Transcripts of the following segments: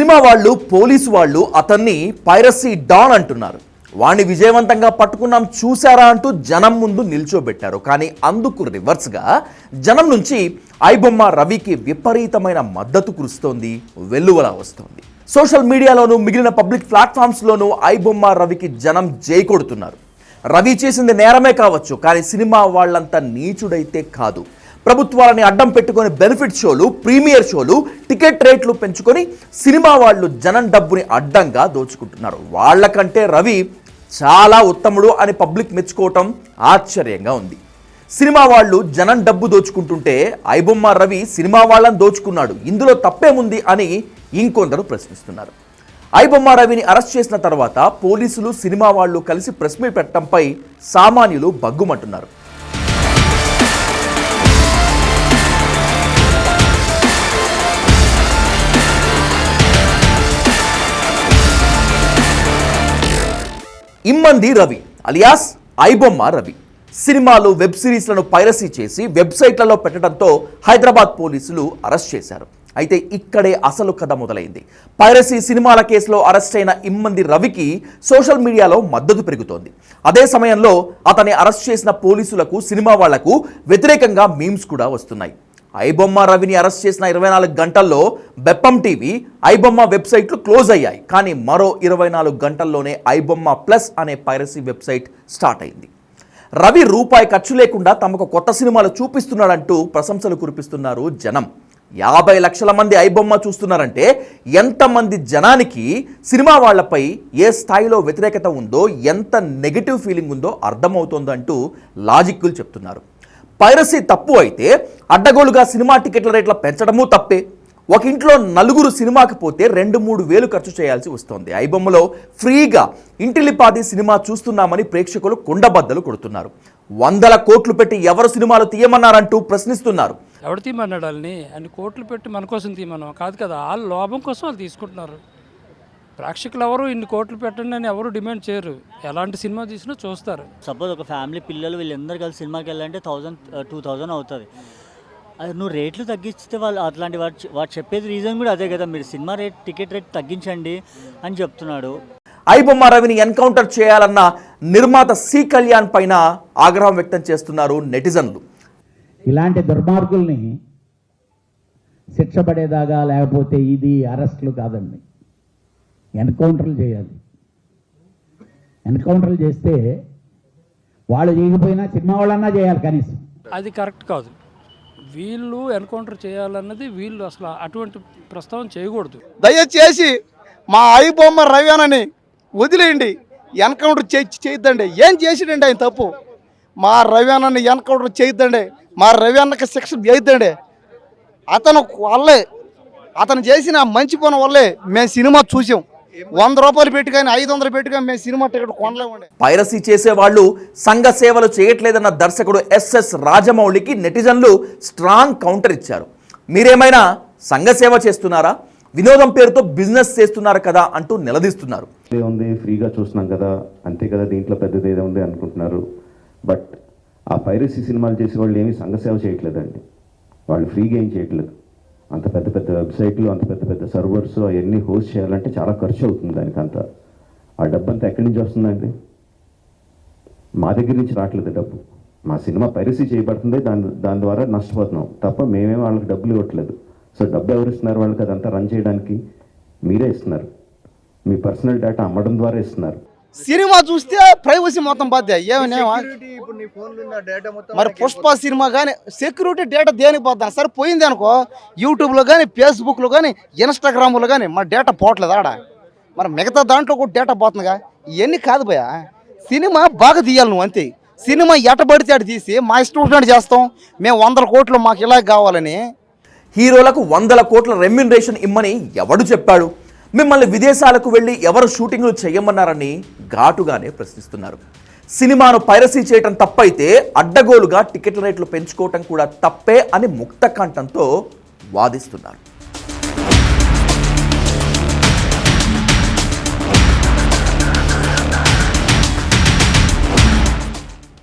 Cinema వాళ్ళు, police వాళ్ళు అతన్ని పైరసీ డాన్ అంటున్నారు. వాణ్ణి విజయవంతంగా పట్టుకున్నాం చూసారా అంటూ జనం ముందు నిల్చోబెట్టారు. కానీ అందుకు రివర్స్గా జనం నుంచి ఐబొమ్మ రవికి విపరీతమైన మద్దతు కురుస్తోంది, వెల్లువలా వస్తోంది. సోషల్ మీడియాలోనూ మిగిలిన పబ్లిక్ ప్లాట్ఫామ్స్లోనూ ఐబొమ్మ రవికి జనం జై కొడుతున్నారు. రవి చేసింది నేరమే కావచ్చు, కానీ సినిమా వాళ్ళంతా నీచుడైతే కాదు. ప్రభుత్వాలని అడ్డం పెట్టుకొని బెనిఫిట్ షోలు, ప్రీమియర్ షోలు, టికెట్ రేట్లు పెంచుకొని సినిమా వాళ్ళు జనం డబ్బుని అడ్డంగా దోచుకుంటున్నారు. వాళ్ళకంటే రవి చాలా ఉత్తముడు అని పబ్లిక్ మెచ్చుకోవటం ఆశ్చర్యంగా ఉంది. సినిమా వాళ్ళు జనం డబ్బు దోచుకుంటుంటే ఐబొమ్మ రవి సినిమా వాళ్ళని దోచుకున్నాడు, ఇందులో తప్పేముంది అని ఇంకొందరు ప్రశ్నిస్తున్నారు. ఐబొమ్మ రవిని అరెస్ట్ చేసిన తర్వాత పోలీసులు, సినిమా వాళ్ళు కలిసి ప్రెస్ మీట్ పెట్టడంపై సామాన్యులు బగ్గుమంటున్నారు. ఇమ్మంది రవి అలియాస్ ఐబొమ్మ రవి సినిమాలు, వెబ్ సిరీస్లను పైరసీ చేసి వెబ్సైట్లలో పెట్టడంతో హైదరాబాద్ పోలీసులు అరెస్ట్ చేశారు. అయితే ఇక్కడే అసలు కథ మొదలైంది. పైరసీ సినిమాల కేసులో అరెస్ట్ అయిన ఇమ్మంది రవికి సోషల్ మీడియాలో మద్దతు పెరుగుతోంది. అదే సమయంలో అతన్ని అరెస్ట్ చేసిన పోలీసులకు, సినిమా వాళ్లకు వ్యతిరేకంగా మీమ్స్ కూడా వస్తున్నాయి. ఐబొమ్మ రవిని అరెస్ట్ చేసిన 24 గంటల్లో బెప్పం టీవీ, ఐబొమ్మ వెబ్సైట్లు క్లోజ్ అయ్యాయి. కానీ మరో 24 గంటల్లోనే ఐబొమ్మ ప్లస్ అనే పైరసీ వెబ్సైట్ స్టార్ట్ అయింది. రవి రూపాయి ఖర్చు లేకుండా తమకు కొత్త సినిమాలు చూపిస్తున్నాడంటూ ప్రశంసలు కురిపిస్తున్నారు జనం. 50 లక్షల మంది ఐబొమ్మ చూస్తున్నారంటే ఎంతమంది జనానికి సినిమా వాళ్లపై ఏ స్థాయిలో వ్యతిరేకత ఉందో, ఎంత నెగిటివ్ ఫీలింగ్ ఉందో అర్థమవుతోందంటూ లాజిక్లు చెప్తున్నారు. పైరసీ తప్పు అయితే అడ్డగోలుగా సినిమా టికెట్ల రేట్ల పెంచడమూ తప్పే. ఒక ఇంట్లో నలుగురు సినిమాకి పోతే 2-3 వేలు ఖర్చు చేయాల్సి వస్తోంది. ఐబొమ్మలో ఫ్రీగా ఇంటిలిపాది సినిమా చూస్తున్నామని ప్రేక్షకులు కుండబద్దలు కొడుతున్నారు. 100 కోట్లు పెట్టి ఎవరు సినిమాలు తీయమన్నారంటూ ప్రశ్నిస్తున్నారు. ఎవరు తీయమన్నాడు వాళ్ళని? అన్ని కోట్లు పెట్టి మన కోసం తీయమన్నాం కాదు కదా, వాళ్ళ లోభం కోసం వాళ్ళు తీసుకుంటున్నారు. ప్రేక్షకులు ఎవరు ఇన్ని కోట్లు పెట్టండి అని ఎవరు డిమాండ్ చేయరు. ఎలాంటి సినిమా తీసినా చూస్తారు. సపోజ్ ఒక ఫ్యామిలీ పిల్లలు వీళ్ళందరూ కలిసి సినిమాకి వెళ్ళాలంటే 1000-2000 అవుతుంది. అది నువ్వు రేట్లు తగ్గిస్తే వాళ్ళు అట్లాంటి వాడు చెప్పేది రీజన్ కూడా అదే కదా, మీరు సినిమా టికెట్ రేట్ తగ్గించండి అని చెప్తున్నాడు. ఐబొమ్మ రవిని ఎన్కౌంటర్ చేయాలన్న నిర్మాత సి కళ్యాణ్ పైన ఆగ్రహం వ్యక్తం చేస్తున్నారు నెటిజన్లు. ఇలాంటి దుర్మార్గుల్ని శిక్ష పడేదాకా, లేకపోతే ఇది అరెస్టులు కాదండి, ఎన్కౌంటర్లు చేయాలి. ఎన్కౌంటర్లు చేస్తే వాళ్ళు చేయకపోయినా సినిమా వాళ్ళన్నా చేయాలి కనీసం. అది కరెక్ట్ కాదు. వీళ్ళు ఎన్కౌంటర్ చేయాలన్నది వీళ్ళు అసలు అటువంటి ప్రస్తావన చేయకూడదు. దయచేసి మా ఐబొమ్మ రవి అనని వదిలేయండి, ఎన్కౌంటర్ చేయొద్దండి. ఏం చేసిడండి ఆయన తప్పు? మా రవి అన్నని ఎన్కౌంటర్ చేయొద్దండి, మా రవి అన్నకి శిక్ష చేయొద్దండి. అతను చేసిన మంచి పని వల్లే మేము సినిమా చూసాం. 100 రూపాయలు పెట్టి కానీ 500 పెట్టి కానీ మేము సినిమా టికెట్ కొనలేమండి. పైరసీ చేసే వాళ్ళు సంఘ సేవలు చేయట్లేదన్న దర్శకుడు ఎస్ఎస్ రాజమౌళికి నెటిజన్లు స్ట్రాంగ్ కౌంటర్ ఇచ్చారు. మీరేమైనా సంఘ సేవ చేస్తున్నారా, వినోదం పేరుతో బిజినెస్ చేస్తున్నారు కదా అంటూ నిలదీస్తున్నారు. ఉంది, ఫ్రీగా చూస్తున్నాం కదా, అంతే కదా, దీంట్లో పెద్దది ఏదో ఉంది అనుకుంటున్నారు. బట్ ఆ పైరసీ సినిమాలు చేసే వాళ్ళు ఏమీ సంఘ సేవ చేయట్లేదండి. వాళ్ళు ఫ్రీగా ఏం చేయట్లేదు. అంత పెద్ద పెద్ద వెబ్సైట్లు, అంత పెద్ద పెద్ద సర్వర్స్ అవన్నీ హోస్ట్ చేయాలంటే చాలా ఖర్చు అవుతుంది. దానికంతా ఆ డబ్బు అంతా ఎక్కడి నుంచి వస్తుందండి? మా దగ్గర నుంచి రావట్లేదు డబ్బు. మా సినిమా పైరసీ చేయబడుతుంది, దాని ద్వారా నష్టపోతున్నాం తప్ప మేమేం వాళ్ళకి డబ్బులు ఇవ్వట్లేదు. సో డబ్బు ఎవరు ఇస్తున్నారు వాళ్ళకి? అదంతా రన్ చేయడానికి మీరే ఇస్తున్నారు. మీ పర్సనల్ డేటా అమ్మడం ద్వారా ఇస్తున్నారు. సినిమా చూస్తే ప్రైవసీ మొత్తం బాధ్యత ఏమనేమా? మరి పుష్ప సినిమా కానీ సెక్యూరిటీ డేటా దేనికి పోతాను? సరే పోయింది అనుకో, యూట్యూబ్లో కానీ, ఫేస్బుక్లో కానీ, ఇన్స్టాగ్రామ్లో కానీ మా డేటా పోవట్లేదు ఆడ. మరి మిగతా దాంట్లో కూడా డేటా పోతుందిగా. ఇవన్నీ కాదు భయ, సినిమా బాగా తీయాలి నువ్వు, అంతే. సినిమా ఎటబడితే అటు తీసి మా ఇష్టం వచ్చినట్టు చేస్తాం. మేము 100 కోట్లు మాకు ఇలా కావాలని. హీరోలకు 100 కోట్ల రెమ్యునరేషన్ ఇమ్మని ఎవడు చెప్పాడు? మిమ్మల్ని విదేశాలకు వెళ్ళి ఎవరు షూటింగ్లు చేయమన్నారని ఘాటుగానే ప్రశ్నిస్తున్నారు. సినిమాను పైరసీ చేయటం తప్పైతే అడ్డగోలుగా టికెట్ల రేట్లు పెంచుకోవటం కూడా తప్పే అని ముక్తకంఠంతో వాదిస్తున్నారు.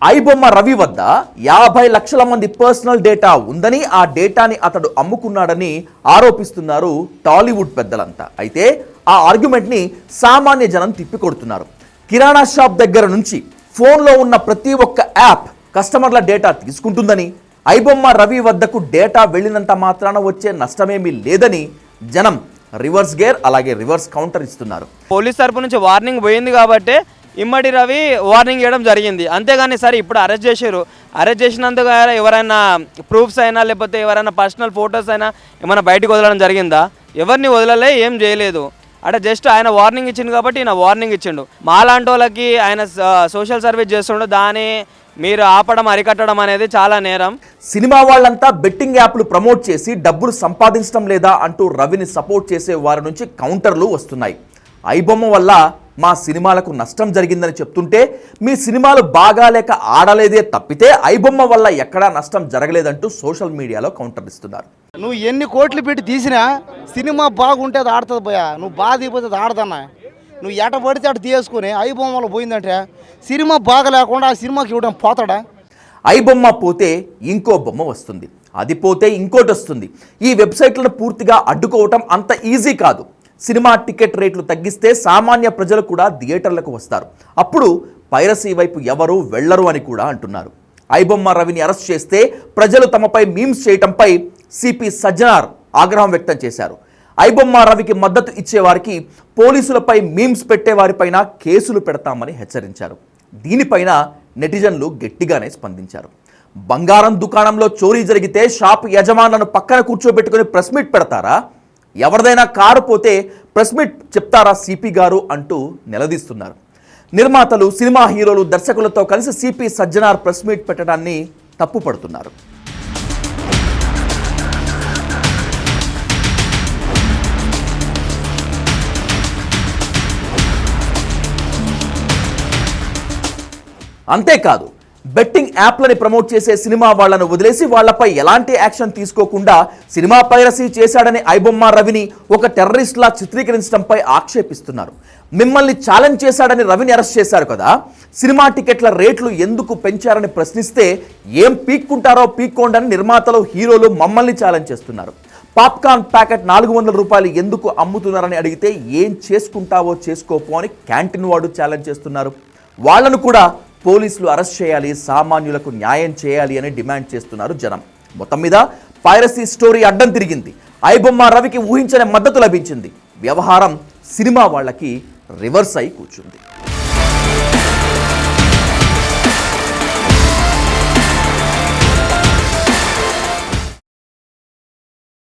ఐబొమ్మ రవి వద్ద 50 లక్షల మంది పర్సనల్ డేటా ఉందని, ఆ డేటాని అతడు అమ్ముకున్నాడని ఆరోపిస్తున్నారు టాలీవుడ్ పెద్దలంతా. అయితే ఆ ఆర్గ్యుమెంట్ని సామాన్య జనం తిప్పికొడుతున్నారు. కిరాణా షాప్ దగ్గర నుంచి ఫోన్లో ఉన్న ప్రతి ఒక్క యాప్ కస్టమర్ల డేటా తీసుకుంటుందని, ఐబొమ్మ రవి వద్దకు డేటా వెళ్ళినంత మాత్రాన వచ్చే నష్టమేమీ లేదని జనం రివర్స్ గేర్ అలాగే రివర్స్ కౌంటర్ ఇస్తున్నారు. పోలీస్ తరపు నుంచి వార్నింగ్ పోయింది కాబట్టి ఇమ్మడి రవి వార్నింగ్ ఇవ్వడం జరిగింది. అంతేగాని సరే ఇప్పుడు అరెస్ట్ చేశారు, అరెస్ట్ చేసినందుకు ఎవరైనా ప్రూఫ్స్ అయినా లేకపోతే ఎవరైనా పర్సనల్ ఫొటోస్ అయినా ఏమైనా బయటకు వదలడం జరిగిందా? ఎవరిని వదలలే, ఏం చేయలేదు. అంటే జస్ట్ ఆయన వార్నింగ్ ఇచ్చిండు కాబట్టి ఈయన వార్నింగ్ ఇచ్చిండు. మాలాంటి వాళ్ళకి ఆయన సోషల్ సర్వీస్ చేస్తుండే, దాన్ని మీరు ఆపడం అరికట్టడం అనేది చాలా నేరం. సినిమా వాళ్ళంతా బెట్టింగ్ యాప్లు ప్రమోట్ చేసి డబ్బులు సంపాదించడం లేదా అంటూ రవిని సపోర్ట్ చేసే వారి నుంచి కౌంటర్లు వస్తున్నాయి. ఐబొమ్మ వల్ల మా సినిమాలకు నష్టం జరిగిందని చెప్తుంటే, మీ సినిమాలు బాగాలేక ఆడలేదే తప్పితే ఐబొమ్మ వల్ల ఎక్కడా నష్టం జరగలేదంటూ సోషల్ మీడియాలో కౌంటర్ ఇస్తున్నారు. నువ్వు ఎన్ని కోట్లు పెట్టి తీసినా సినిమా బాగుంటే అది ఆడుతుంది పోయా, నువ్వు బాగా దిగిపోతే అది ఆడదన్నా. నువ్వు ఎట పడితే అటు తీసుకుని ఐబొమ్మలో పోయిందంటే సినిమా బాగా లేకుండా ఆ సినిమాకి ఇవ్వడం పోతాడా? ఐబొమ్మ పోతే ఇంకో బొమ్మ వస్తుంది, అది పోతే ఇంకోటి వస్తుంది. ఈ వెబ్సైట్లను పూర్తిగా అడ్డుకోవటం అంత ఈజీ కాదు. సినిమా టికెట్ రేట్లు తగ్గిస్తే సామాన్య ప్రజలు కూడా థియేటర్లకు వస్తారు. అప్పుడు పైరసీ వైపు ఎవరూ వెళ్లరు అని కూడా అంటున్నారు. ఐబొమ్మ రవిని అరెస్ట్ చేస్తే ప్రజలు తమపై మీమ్స్ చేయటంపై సిపి సజ్జనార్ ఆగ్రహం వ్యక్తం చేశారు. ఐబొమ్మ రవికి మద్దతు ఇచ్చేవారికి, పోలీసులపై మీమ్స్ పెట్టేవారిపైన కేసులు పెడతామని హెచ్చరించారు. దీనిపైన నెటిజన్లు గట్టిగానే స్పందించారు. బంగారం దుకాణంలో చోరీ జరిగితే షాప్ యజమానులను పక్కన కూర్చోబెట్టుకుని ప్రెస్ మీట్ పెడతారా? ఎవరిదైనా కారు పోతే ప్రెస్ మీట్ చెప్తారా సిపి గారు అంటూ నిలదీస్తున్నారు. నిర్మాతలు, సినిమా హీరోలు, దర్శకులతో కలిసి సిపి సజ్జనార్ ప్రెస్ మీట్ పెట్టడాన్ని తప్పుపడుతున్నారు. అంతేకాదు, బెట్టింగ్ యాప్లని ప్రమోట్ చేసే సినిమా వాళ్లను వదిలేసి వాళ్లపై ఎలాంటి యాక్షన్ తీసుకోకుండా సినిమా పైరసీ చేశాడని ఐబొమ్మ రవిని ఒక టెర్రరిస్ట్లా చిత్రీకరించడంపై ఆక్షేపిస్తున్నారు. మిమ్మల్ని ఛాలెంజ్ చేశాడని రవిని అరెస్ట్ చేశారు కదా, సినిమా టికెట్ల రేట్లు ఎందుకు పెంచారని ప్రశ్నిస్తే ఏం పీక్కుంటారో పీక్కోండని నిర్మాతలు, హీరోలు మమ్మల్ని ఛాలెంజ్ చేస్తున్నారు. పాప్కార్న్ ప్యాకెట్ 400 రూపాయలు ఎందుకు అమ్ముతున్నారని అడిగితే ఏం చేసుకుంటావో చేసుకోపో అని క్యాంటీన్ వాడు ఛాలెంజ్ చేస్తున్నారు. వాళ్లను కూడా పోలీసులు అరెస్ట్ చేయాలి, సామాన్యులకు న్యాయం చేయాలి అని డిమాండ్ చేస్తున్నారు జనం. మొత్తం మీద పైరసీ స్టోరీ అడ్డం తిరిగింది. ఐబొమ్మ రవికి ఊహించని మద్దతు లభించింది. వ్యవహారం సినిమా వాళ్ళకి రివర్స్ అయి కూర్చుంది.